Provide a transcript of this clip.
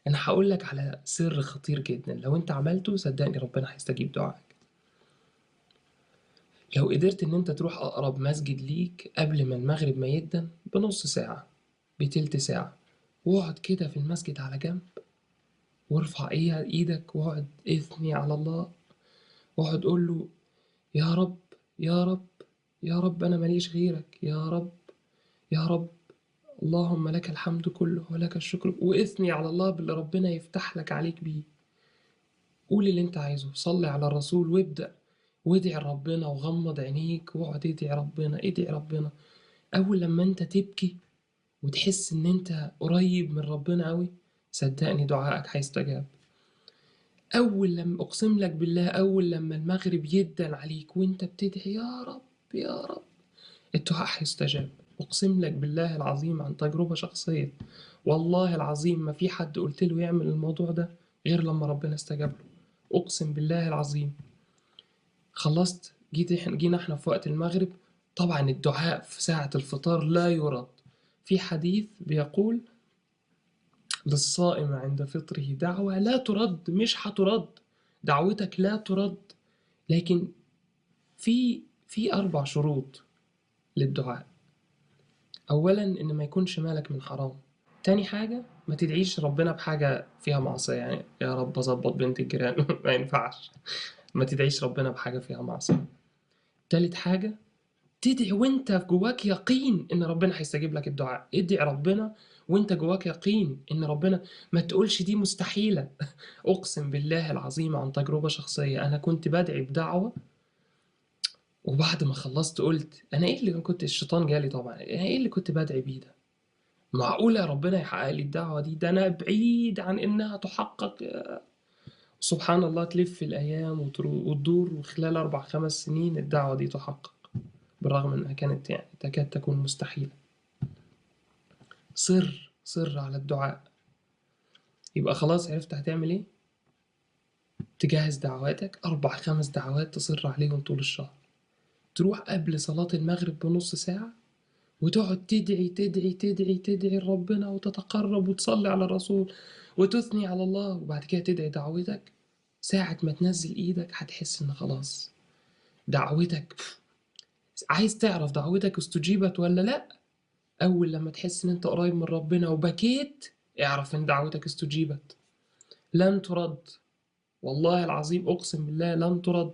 أنا هاقول لك على سر خطير جدًا، لو أنت عملته صدّقني ربنا هيستجيب دعائك. لو قدرت إن أنت تروح أقرب مسجد ليك قبل ما المغرب ما يدَّن بنُص ساعة، بتِلت ساعة، واقعد كده في المسجد على جنب، وارفع إيدك واقعد اثني على الله، واقعد قُل له: يا رب، يا رب، يا رب أنا ما ليش غيرك، يا رب، يا رب، اللهم لك الحمد كله ولك الشكر، واثني على الله باللي ربنا يفتح لك عليك بيه. قول اللي أنت عايزه، صلي على الرسول وابدأ وادعي ربنا وغمض عينيك واقعد ادعي ربنا، ادعي ربنا. أول لما أنت تبكي وتحس إن أنت قريب من ربنا أوي، صدقني دعائك هيستجاب. أول لما أقسم لك بالله، أول لما المغرب يدن عليك وأنت بتدعي يا رب يا رب، الدعاء هيستجاب. أقسم لك بالله العظيم عن تجربة شخصية، والله العظيم ما في حد قلت له يعمل الموضوع ده غير لما ربنا استجاب له. أقسم بالله العظيم. خلصت جينا احنا في وقت المغرب، طبعا الدعاء في ساعة الفطار لا يرد. في حديث بيقول: للصائم عند فطره دعوة لا ترد، مش هترد دعوتك، لا ترد. لكن في 4 شروط للدعاء. أولا إن ما يكونش مالك من حرام. تاني حاجة ما تدعيش ربنا بحاجة فيها معصية، يعني يا رب أظبط بنت الجيران ما ينفعش. ما تدعيش ربنا بحاجة فيها معصية. تالت حاجة تدعي وانت جواك يقين ان ربنا هيستجيب لك الدعاء. ادعي ربنا وانت جواك يقين ان ربنا، ما تقولش دي مستحيلة. اقسم بالله العظيم عن تجربة شخصية، انا كنت بدعي بدعوة وبعد ما خلصت قلت انا ايه اللي كنت، الشيطان جالي طبعا، انا ايه اللي كنت بدعي بيه ده؟ معقولة ربنا يحقق لي الدعوة دي؟ ده انا بعيد عن انها تحقق. سبحان الله، تلف الأيام وتدور، وخلال 4 5 سنين الدعوة دي تحقق، بالرغم إنها كانت يعني تكاد تكون مستحيلة. صر على الدعاء. يبقى خلاص عرفت هتعمل إيه؟ تجهز دعواتك 4 5 دعوات تصر عليهم طول الشهر. تروح قبل صلاة المغرب بنص ساعة وتقعد تدعي تدعي تدعي تدعي لربنا وتتقرب وتصلي على الرسول وتثني على الله، وبعد كده تدعي دعوتك. ساعة ما تنزل إيدك هتحس إن خلاص دعوتك، عايز تعرف دعوتك استجيبت ولا لأ؟ أول لما تحس إن أنت قريب من ربنا وبكيت، اعرف إن دعوتك استجيبت. لن ترد، والله العظيم أقسم بالله لن ترد.